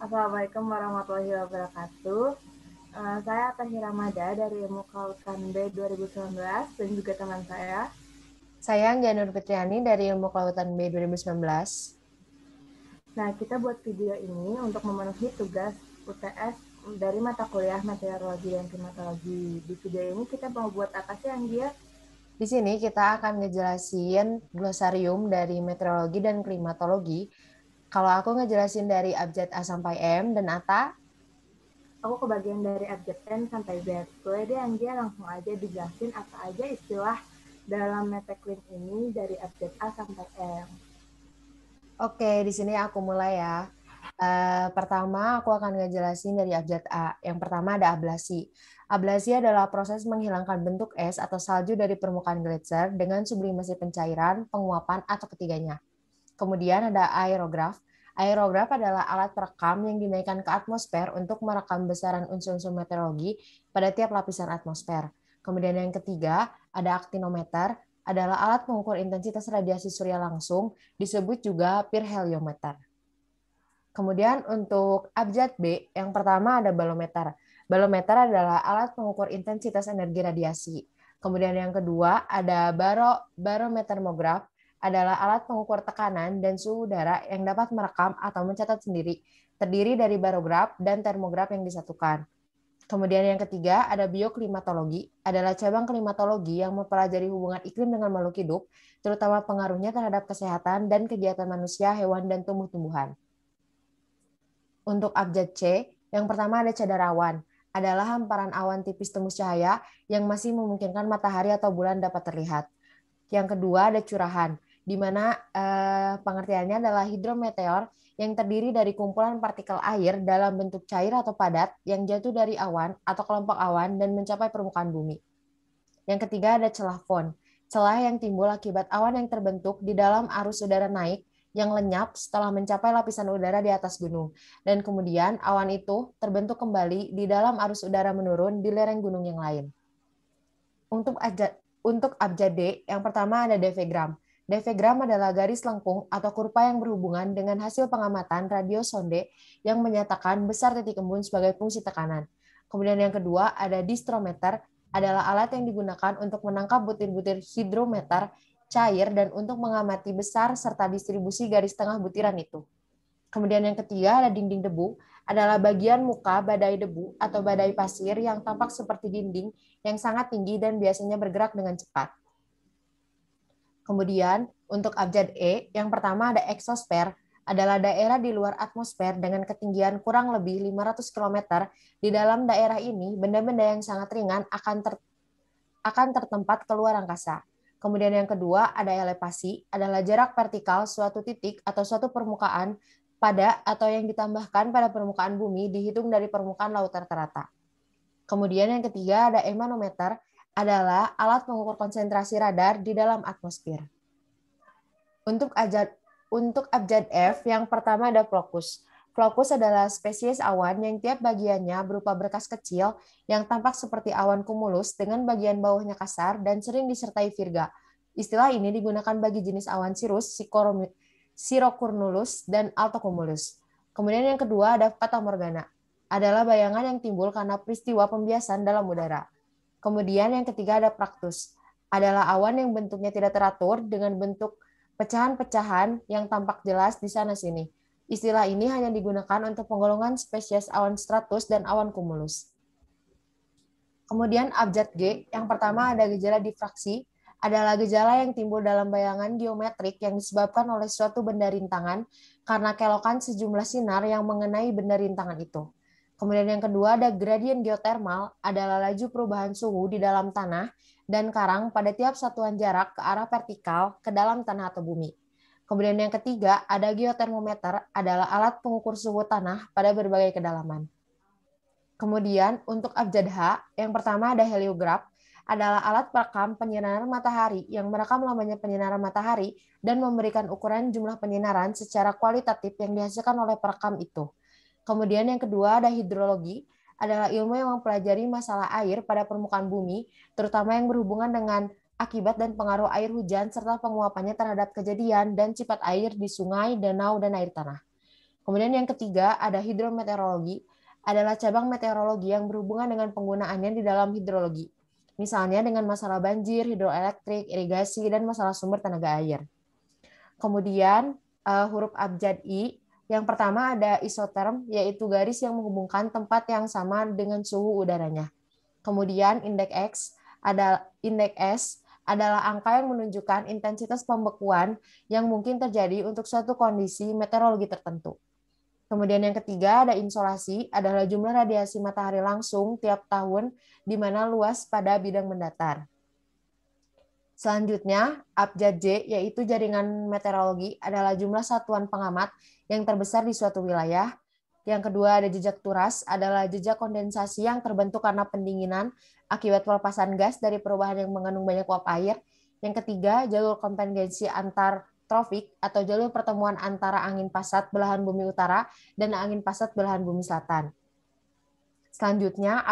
Assalamualaikum warahmatullahi wabarakatuh. Saya Tahi Ramada dari Ilmu Kelautan B 2019 dan juga teman saya. Saya Anggia Nur Fitriani dari Ilmu Kelautan B 2019. Nah, kita buat video ini untuk memenuhi tugas UTS dari mata kuliah meteorologi dan klimatologi. Di video ini kita mau buat apa sih, Anggia? Di sini kita akan ngejelasin glosarium dari meteorologi dan klimatologi. Kalau aku ngejelasin dari abjad A sampai M dan Ata, Aku kebagian dari abjad N sampai Z. Boleh deh, Anggia, langsung aja dijelasin apa aja istilah dalam meteklin ini dari abjad A sampai M. oke, di sini aku mulai ya. Pertama, aku akan ngejelasin dari abjad A. Yang pertama ada ablasi. Ablasi adalah proses menghilangkan bentuk es atau salju dari permukaan gletser dengan sublimasi pencairan, penguapan, atau ketiganya. Kemudian ada aerograf. Aerograf adalah alat perekam yang dinaikkan ke atmosfer untuk merekam besaran unsur-unsur meteorologi pada tiap lapisan atmosfer. Kemudian yang ketiga, ada aktinometer, adalah alat pengukur intensitas radiasi surya langsung, disebut juga perheliometer. Kemudian untuk abjad B, yang pertama ada balometer. Balometer adalah alat pengukur intensitas energi radiasi. Kemudian yang kedua ada barometermograf, adalah alat pengukur tekanan dan suhu udara yang dapat merekam atau mencatat sendiri, terdiri dari barograf dan termograf yang disatukan. Kemudian yang ketiga ada bioklimatologi, adalah cabang klimatologi yang mempelajari hubungan iklim dengan makhluk hidup, terutama pengaruhnya terhadap kesehatan dan kegiatan manusia, hewan, dan tumbuh-tumbuhan. Untuk abjad C, yang pertama ada cadarawan, adalah hamparan awan tipis tembus cahaya yang masih memungkinkan matahari atau bulan dapat terlihat. Yang kedua ada curahan, di mana pengertiannya adalah hidrometeor yang terdiri dari kumpulan partikel air dalam bentuk cair atau padat yang jatuh dari awan atau kelompok awan dan mencapai permukaan bumi. Yang ketiga ada celah fon, celah yang timbul akibat awan yang terbentuk di dalam arus udara naik yang lenyap setelah mencapai lapisan udara di atas gunung. Dan kemudian awan itu terbentuk kembali di dalam arus udara menurun di lereng gunung yang lain. Untuk abjad D, yang pertama ada devegram. Devegram adalah garis lengkung atau kurva yang berhubungan dengan hasil pengamatan radiosonde yang menyatakan besar titik embun sebagai fungsi tekanan. Kemudian yang kedua ada distrometer, adalah alat yang digunakan untuk menangkap butir-butir hidrometer cair dan untuk mengamati besar serta distribusi garis tengah butiran itu. Kemudian yang ketiga ada dinding debu, adalah bagian muka badai debu atau badai pasir yang tampak seperti dinding yang sangat tinggi dan biasanya bergerak dengan cepat. Kemudian untuk abjad E, yang pertama ada eksosfer, adalah daerah di luar atmosfer dengan ketinggian kurang lebih 500 km. Di dalam daerah ini, benda-benda yang sangat ringan akan tertempat keluar angkasa. Kemudian yang kedua ada elevasi, adalah jarak vertikal suatu titik atau suatu permukaan pada atau yang ditambahkan pada permukaan bumi dihitung dari permukaan laut rata-rata. Kemudian yang ketiga ada emanometer, adalah alat pengukur konsentrasi radar di dalam atmosfer. Untuk abjad F, yang pertama ada flokus. Flokus adalah spesies awan yang tiap bagiannya berupa berkas kecil yang tampak seperti awan kumulus dengan bagian bawahnya kasar dan sering disertai virga. Istilah ini digunakan bagi jenis awan cirrus, cirrocumulus, dan altocumulus. Kemudian yang kedua ada fatamorgana, adalah bayangan yang timbul karena peristiwa pembiasan dalam udara. Kemudian yang ketiga ada praktus, adalah awan yang bentuknya tidak teratur dengan bentuk pecahan-pecahan yang tampak jelas di sana-sini. Istilah ini hanya digunakan untuk penggolongan spesies awan stratus dan awan cumulus. Kemudian abjad G, yang pertama ada gejala difraksi, adalah gejala yang timbul dalam bayangan geometrik yang disebabkan oleh suatu benda rintangan karena kelokan sejumlah sinar yang mengenai benda rintangan itu. Kemudian yang kedua ada gradien geotermal, adalah laju perubahan suhu di dalam tanah dan karang pada tiap satuan jarak ke arah vertikal ke dalam tanah atau bumi. Kemudian yang ketiga ada geotermometer, adalah alat pengukur suhu tanah pada berbagai kedalaman. Kemudian untuk abjad H, yang pertama ada heliograf, adalah alat perekam penyinaran matahari yang merekam lamanya penyinaran matahari dan memberikan ukuran jumlah penyinaran secara kualitatif yang dihasilkan oleh perekam itu. Kemudian yang kedua ada hidrologi, adalah ilmu yang mempelajari masalah air pada permukaan bumi, terutama yang berhubungan dengan akibat dan pengaruh air hujan serta penguapannya terhadap kejadian dan sifat air di sungai, danau, dan air tanah. Kemudian yang ketiga ada hidrometeorologi, adalah cabang meteorologi yang berhubungan dengan penggunaannya di dalam hidrologi. Misalnya dengan masalah banjir, hidroelektrik, irigasi, dan masalah sumber tenaga air. Kemudian huruf abjad I, yang pertama ada isoterm, yaitu garis yang menghubungkan tempat yang sama dengan suhu udaranya. Kemudian indeks S adalah angka yang menunjukkan intensitas pembekuan yang mungkin terjadi untuk suatu kondisi meteorologi tertentu. Kemudian yang ketiga ada insolasi, adalah jumlah radiasi matahari langsung tiap tahun di mana luas pada bidang mendatar. Selanjutnya, abjad J, yaitu jaringan meteorologi, adalah jumlah satuan pengamat yang terbesar di suatu wilayah. Yang kedua ada jejak turas, adalah jejak kondensasi yang terbentuk karena pendinginan akibat pelepasan gas dari perubahan yang mengandung banyak uap air. Yang ketiga, jalur konvergensi antar tropik atau jalur pertemuan antara angin pasat belahan bumi utara dan angin pasat belahan bumi selatan. Selanjutnya,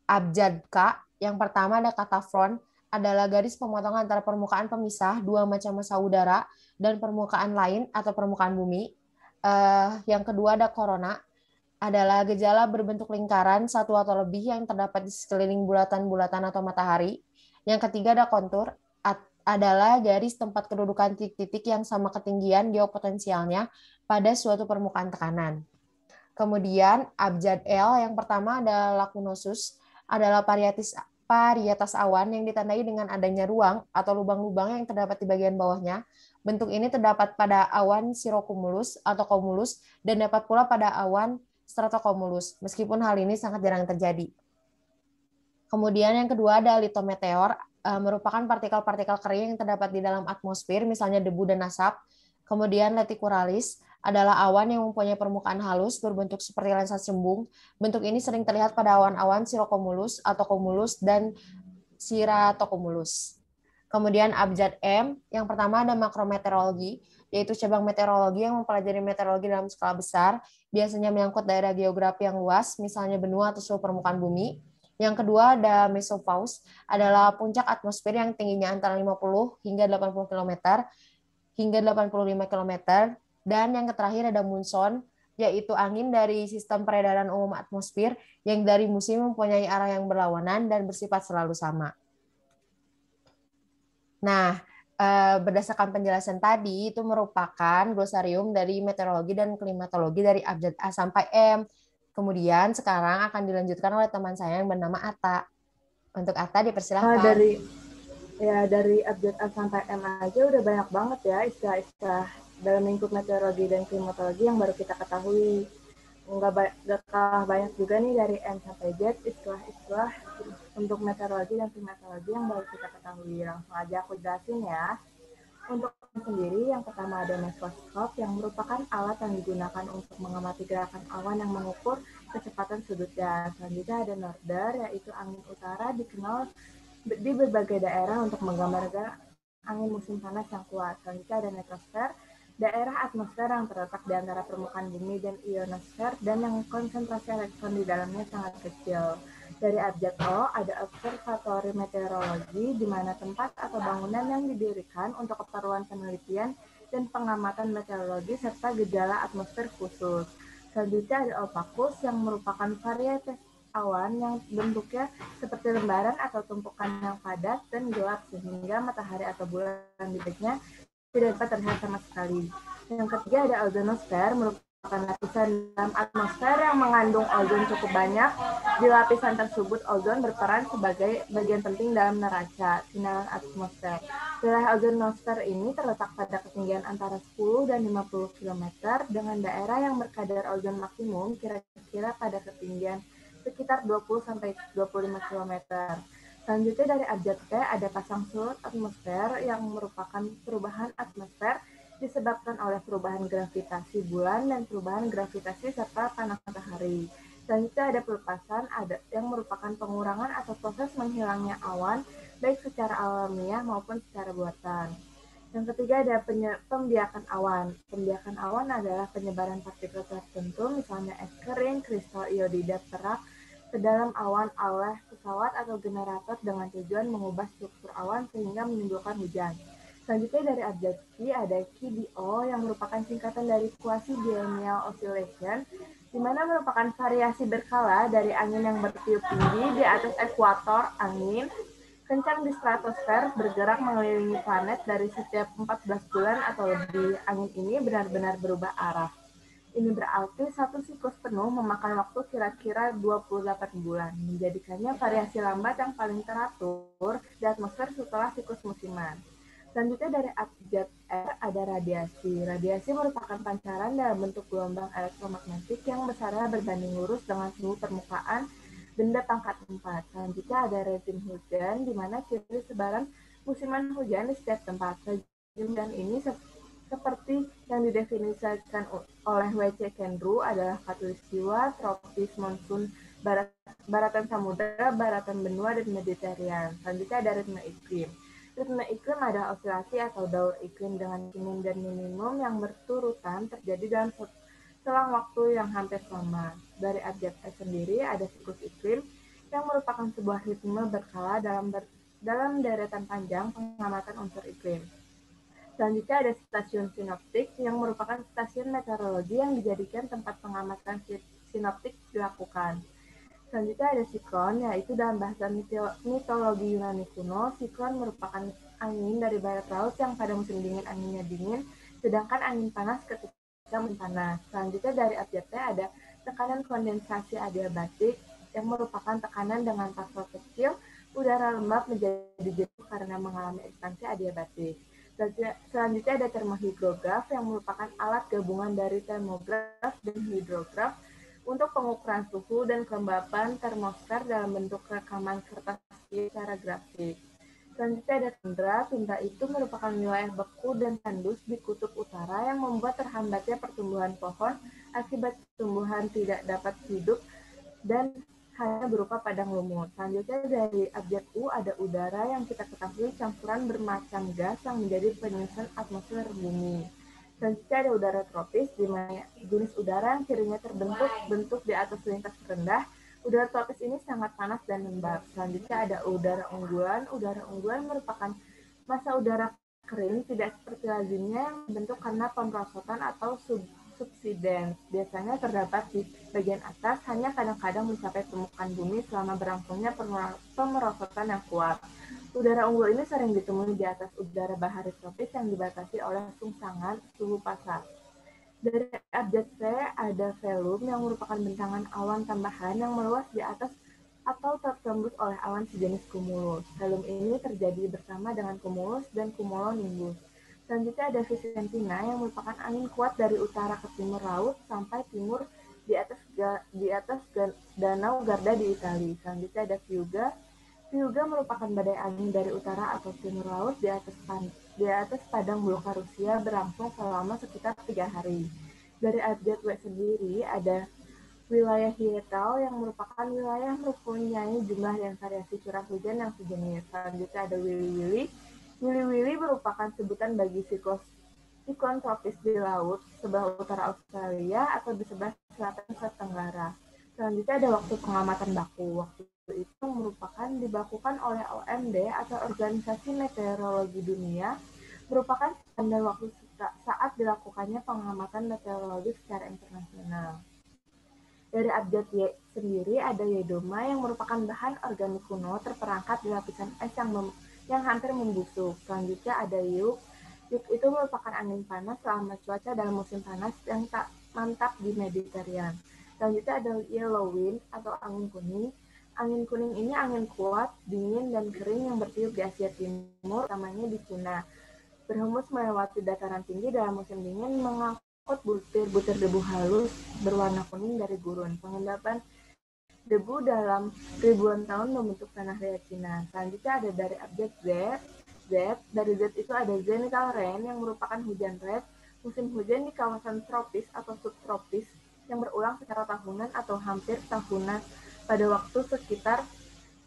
abjad K, yang pertama ada kata front, adalah garis pemotong antara permukaan pemisah dua macam massa udara dan permukaan lain atau permukaan bumi. Yang kedua ada corona, adalah gejala berbentuk lingkaran satu atau lebih yang terdapat di sekeliling bulatan-bulatan atau matahari. Yang ketiga ada kontur, adalah garis tempat kedudukan titik-titik yang sama ketinggian geopotensialnya pada suatu permukaan tekanan. Kemudian abjad L yang pertama adalah lacunosus, adalah varietas awan yang ditandai dengan adanya ruang atau lubang-lubang yang terdapat di bagian bawahnya. Bentuk ini terdapat pada awan cirrocumulus atau cumulus dan dapat pula pada awan stratocumulus, meskipun hal ini sangat jarang terjadi. Kemudian yang kedua ada litometeor, merupakan partikel-partikel kering yang terdapat di dalam atmosfer, misalnya debu dan asap. Kemudian leticularis adalah awan yang mempunyai permukaan halus berbentuk seperti lensa cembung. Bentuk ini sering terlihat pada awan-awan cirrocumulus atau cumulus dan cirrocumulus. Kemudian abjad M, yang pertama ada makrometeorologi, yaitu cabang meteorologi yang mempelajari meteorologi dalam skala besar, biasanya menyangkut daerah geografi yang luas, misalnya benua atau seluruh permukaan bumi. Yang kedua ada mesopaus, adalah puncak atmosfer yang tingginya antara 50 hingga 80 km hingga 85 km. Dan yang terakhir ada munson, yaitu angin dari sistem peredaran umum atmosfer yang dari musim mempunyai arah yang berlawanan dan bersifat selalu sama. Nah, berdasarkan penjelasan tadi, itu merupakan glosarium dari meteorologi dan klimatologi dari abjad A sampai M. Kemudian sekarang akan dilanjutkan oleh teman saya yang bernama Atta. Untuk Atta dipersilahkan. Dari abjad A sampai M aja udah banyak banget ya istilah-istilah dalam lingkup meteorologi dan klimatologi yang baru kita ketahui. Nggak kalah banyak juga nih dari M sampai Z istilah-istilah untuk meteorologi dan klimatologi yang baru kita ketahui. Langsung aja aku jelasin ya. Untuk sendiri, yang pertama ada mikroskop yang merupakan alat yang digunakan untuk mengamati gerakan awan yang mengukur kecepatan sudutnya. Selanjutnya ada norther, yaitu angin utara dikenal di berbagai daerah untuk menggambarkan angin musim panas yang kuat. Selanjutnya ada metrosfer, daerah atmosfer yang terletak di antara permukaan bumi dan ionosfer dan yang konsentrasi elektron di dalamnya sangat kecil. Dari abjad O ada observatori meteorologi, di mana tempat atau bangunan yang didirikan untuk keperluan penelitian dan pengamatan meteorologi serta gejala atmosfer khusus. Selanjutnya ada opacus yang merupakan varietas awan yang bentuknya seperti lembaran atau tumpukan yang padat dan gelap sehingga matahari atau bulan di baliknya tidak dapat terlihat sama sekali. Yang ketiga ada ozonosfer, merupakan lapisan dalam atmosfer yang mengandung ozon cukup banyak. Di lapisan tersebut, ozon berperan sebagai bagian penting dalam neraca sinar atmosfer. Wilayah ozonosfer ini terletak pada ketinggian antara 10 dan 50 km dengan daerah yang berkadar ozon maksimum kira-kira pada ketinggian sekitar 20 sampai 25 km. Selanjutnya dari abjad T ada pasang surut atmosfer yang merupakan perubahan atmosfer disebabkan oleh perubahan gravitasi bulan dan perubahan gravitasi serta panas matahari. Selanjutnya ada pelepasan yang merupakan pengurangan atau proses menghilangnya awan baik secara alamiah maupun secara buatan. Yang ketiga ada pembiakan awan. Pembiakan awan adalah penyebaran partikel tertentu, misalnya es kering, kristal iodida perak, ke dalam awan oleh pesawat atau generator dengan tujuan mengubah struktur awan sehingga menimbulkan hujan. Selanjutnya dari abjad Q ada QBO yang merupakan singkatan dari Quasi-Biennial Oscillation, di mana merupakan variasi berkala dari angin yang bertiup tinggi di atas ekuator angin kencang di stratosfer bergerak mengelilingi planet dari setiap 14 bulan atau lebih. Angin ini benar-benar berubah arah. Ini berarti satu siklus penuh memakan waktu kira-kira 28 bulan, menjadikannya variasi lambat yang paling teratur di atmosfer setelah siklus musiman. Selanjutnya dari abjad R ada radiasi. Radiasi merupakan pancaran dalam bentuk gelombang elektromagnetik yang besarnya berbanding lurus dengan suhu permukaan benda pangkat 4. Selanjutnya ada rezim hujan, di mana ciri sebaran musiman hujan di setiap tempat. Rezim hujan ini seperti yang didefinisikan oleh W.C. Kendrew adalah khatulistiwa, tropis, monsun, baratan samudra, baratan benua, dan Mediterranean. Selanjutnya ada ritme iklim. Ritme iklim adalah osilasi atau daur iklim dengan minimum dan minimum yang berturutan terjadi dalam selang waktu yang hampir sama. Dari abjad S sendiri ada siklus iklim yang merupakan sebuah ritme berkala dalam deretan panjang pengamatan unsur iklim. Selanjutnya ada stasiun sinoptik yang merupakan stasiun meteorologi yang dijadikan tempat pengamatan sinoptik dilakukan. Selanjutnya ada siklon, yaitu dalam bahasa mitologi Yunani kuno, siklon merupakan angin dari barat laut yang pada musim dingin anginnya dingin, sedangkan angin panas ketika musim panas. Selanjutnya dari abjad T ada tekanan kondensasi adiabatik yang merupakan tekanan dengan pasal kecil, udara lembab menjadi jatuh karena mengalami ekspansi adiabatik. Selanjutnya ada termohidrograf yang merupakan alat gabungan dari termograf dan hidrograf untuk pengukuran suhu dan kelembapan termosfer dalam bentuk rekaman kertas secara grafik. Selanjutnya ada tundra. Tundra itu merupakan wilayah beku dan tandus di kutub utara yang membuat terhambatnya pertumbuhan pohon akibat tumbuhan tidak dapat hidup dan hanya berupa padang lumut. Selanjutnya dari abjad U ada udara yang kita ketahui campuran bermacam gas yang menjadi penyusun atmosfer bumi. Selanjutnya ada udara tropis, di mana jenis udara yang cirinya terbentuk di atas lintas rendah. Udara tropis ini sangat panas dan lembab. Selanjutnya ada udara unggulan. Udara unggulan merupakan massa udara kering, tidak seperti lazimnya yang dibentuk karena pemrosotan atau subsidence. Biasanya terdapat di bagian atas, hanya kadang-kadang mencapai permukaan bumi selama berlangsungnya pemerosotan yang kuat. Udara unggul ini sering ditemui di atas udara bahari tropis yang dibatasi oleh sungsangan suhu pasar. Dari abjad C ada velum yang merupakan bentangan awan tambahan yang meluas di atas atau tertembus oleh awan sejenis cumulus. Velum ini terjadi bersama dengan cumulus dan cumulonimbus. Selanjutnya ada Vicentina yang merupakan angin kuat dari utara ke timur laut sampai timur di atas Danau Garda di Italia. Selanjutnya ada Viuga. Viuga merupakan badai angin dari utara atau timur laut di atas padang Bulka Rusia berlangsung selama sekitar 3 hari. Dari abjad W sendiri ada wilayah Hietal yang merupakan wilayah mempunyai jumlah dan variasi curah hujan yang sejenis. Selanjutnya ada Wili-Wili. Wili-Wili merupakan sebutan bagi siklon tropis di laut sebelah utara Australia atau di sebelah selatan Nusa Tenggara. Selanjutnya ada waktu pengamatan baku. Waktu itu merupakan dibakukan oleh OMD atau Organisasi Meteorologi Dunia, merupakan standar waktu saat dilakukannya pengamatan meteorologi secara internasional. Dari abjad Y sendiri ada Yedoma yang merupakan bahan organik kuno terperangkap di lapisan es yang hampir membusuk. Selanjutnya ada Yuk. Yuk itu merupakan angin panas selama cuaca dalam musim panas yang tak mantap di Mediterranean. Selanjutnya ada Yellow Wind atau angin kuning. Angin kuning ini angin kuat, dingin, dan kering yang bertiup di Asia Timur, utamanya di Cina. Berhembus melewati dataran tinggi dalam musim dingin, mengangkut butir-butir debu halus berwarna kuning dari gurun. Pengendapan debu dalam ribuan tahun membentuk tanah liat Cina. Selanjutnya ada dari abjad Z. Dari Z itu ada Zenithal Rain yang merupakan hujan red, musim hujan di kawasan tropis atau subtropis yang berulang secara tahunan atau hampir tahunan pada waktu sekitar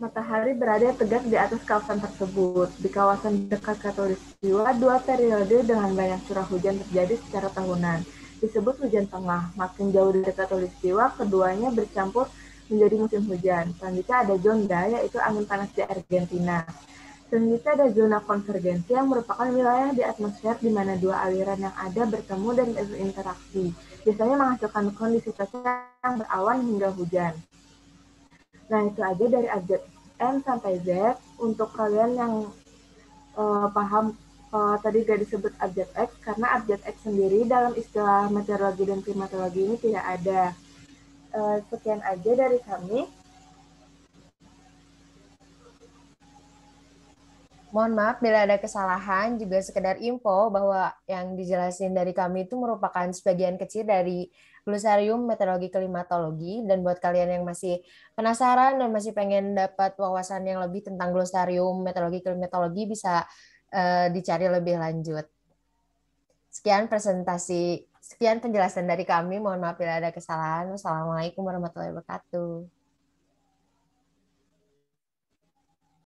matahari berada tegak di atas kawasan tersebut. Di kawasan dekat Khatulistiwa, 2 periode dengan banyak curah hujan terjadi secara tahunan. Disebut hujan tengah. Makin jauh dari Khatulistiwa, keduanya bercampur menjadi musim hujan. Selanjutnya ada Jonda, yaitu angin panas di Argentina. Selanjutnya ada zona konvergensi yang merupakan wilayah di atmosfer di mana dua aliran yang ada bertemu dan berinteraksi. Biasanya menghasilkan kondisi cuaca yang berawan hingga hujan. Nah, itu aja dari update N sampai Z. Untuk kalian yang paham tadi gak disebut update X, karena update X sendiri dalam istilah meteorologi dan klimatologi ini tidak ada. Sekian aja dari kami. Mohon maaf bila ada kesalahan, juga sekedar info bahwa yang dijelasin dari kami itu merupakan sebagian kecil dari Glosarium Meteorologi Klimatologi, dan buat kalian yang masih penasaran dan masih pengen dapat wawasan yang lebih tentang Glosarium Meteorologi Klimatologi bisa dicari lebih lanjut. Sekian penjelasan dari kami. Mohon maaf bila ada kesalahan. Wassalamualaikum warahmatullahi wabarakatuh.